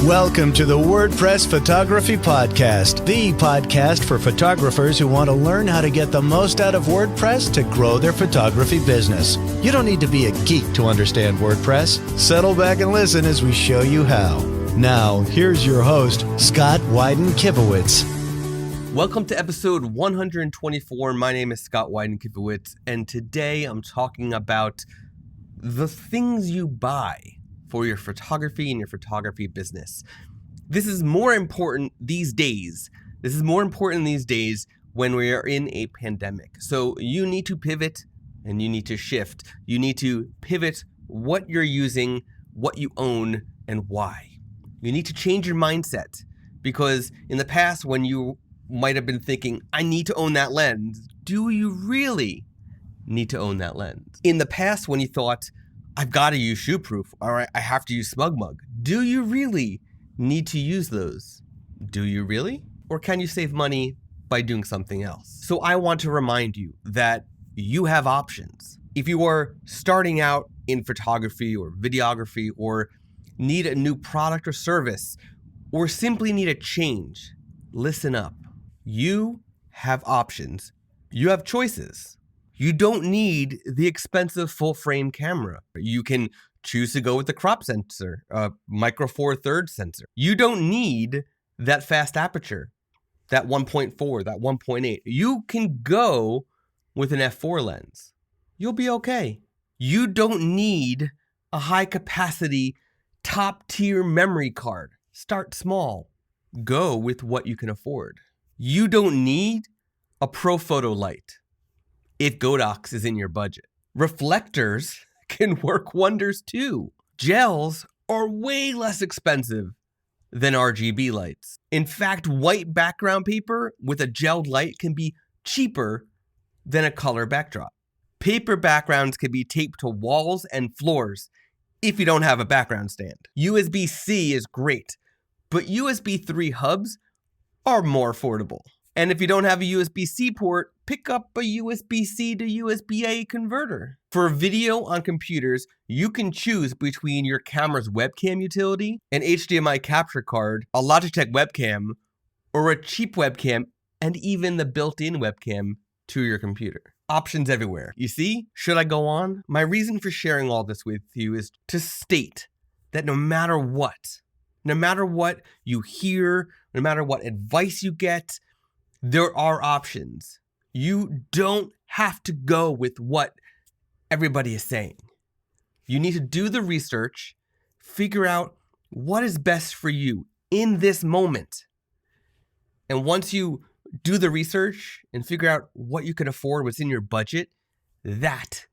Welcome to the WordPress Photography Podcast, the podcast for photographers who want to learn how to get the most out of WordPress to grow their photography business. You don't need to be a geek to understand WordPress. Settle back and listen as we show you how. Now, here's your host, Scott Wyden-Kivowitz. Welcome to episode 124. My name is Scott Wyden-Kivowitz, and today I'm talking about the things you buy for your photography and your photography business. This is more important these days. When we are in a pandemic. So you need to pivot and you need to shift. You need to pivot what you're using, what you own, and why. You need to change your mindset, because in the past when you might have been thinking, I need to own that lens, do you really need to own that lens? In the past when you thought, I've got to use Shoeproof, or I have to use SmugMug, do you really need to use those? Do you really? Or can you save money by doing something else? So I want to remind you that you have options. If you are starting out in photography or videography, or need a new product or service, or simply need a change, listen up. You have options. You have choices. You don't need the expensive full-frame camera. You can choose to go with the crop sensor, micro four thirds sensor. You don't need that fast aperture, that 1.4, that 1.8. You can go with an f4 lens. You'll be okay. You don't need a high-capacity, top-tier memory card. Start small. Go with what you can afford. You don't need a ProPhoto light if Godox is in your budget. Reflectors can work wonders too. Gels are way less expensive than RGB lights. In fact, white background paper with a gelled light can be cheaper than a color backdrop. Paper backgrounds can be taped to walls and floors if you don't have a background stand. USB-C is great, but USB 3 hubs are more affordable. And if you don't have a USB-C port, pick up a USB-C to USB-A converter. For video on computers, you can choose between your camera's webcam utility, an HDMI capture card, a Logitech webcam, or a cheap webcam, and even the built-in webcam to your computer. Options everywhere. You see? Should I go on? My reason for sharing all this with you is to state that no matter what you hear, no matter what advice you get, there are options. You don't have to go with what everybody is saying. You need to do the research, figure out what is best for you in this moment. And once you do the research and figure out what you can afford, what's in your budget, that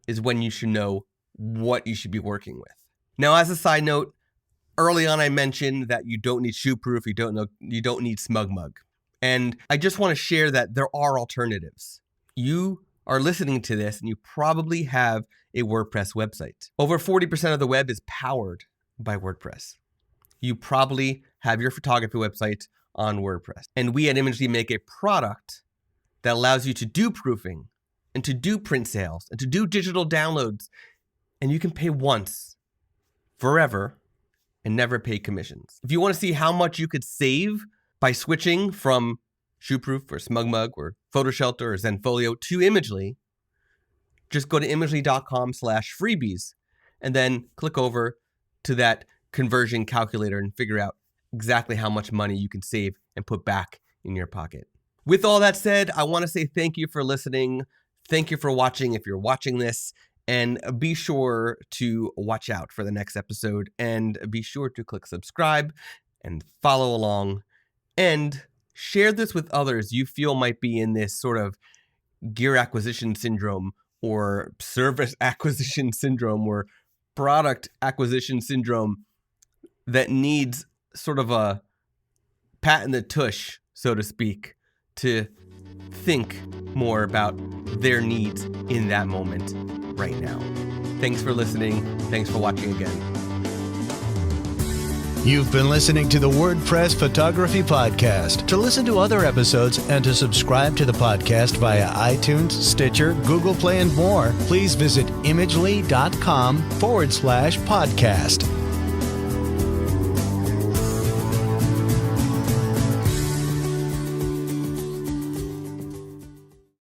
is when you should know what you should be working with. Now, as a side note, early on I mentioned that you don't need Shoeproof, you don't need SmugMug. And I just want to share that there are alternatives. You are listening to this and you probably have a WordPress website. Over 40% of the web is powered by WordPress. You probably have your photography website on WordPress. And we at Imagely make a product that allows you to do proofing and to do print sales and to do digital downloads. And you can pay once, forever, and never pay commissions. If you want to see how much you could save by switching from Shoeproof or SmugMug or PhotoShelter or Zenfolio to Imagely, just go to imagely.com/freebies and then click over to that conversion calculator and figure out exactly how much money you can save and put back in your pocket. With all that said, I want to say thank you for listening. Thank you for watching if you're watching this. And be sure to watch out for the next episode. And be sure to click subscribe and follow along. And share this with others you feel might be in this sort of gear acquisition syndrome or service acquisition syndrome or product acquisition syndrome that needs sort of a pat in the tush, so to speak, to think more about their needs in that moment right now. Thanks for listening. Thanks for watching again. You've been listening to the WordPress Photography Podcast. To listen to other episodes and to subscribe to the podcast via iTunes, Stitcher, Google Play, and more, please visit imagely.com/podcast.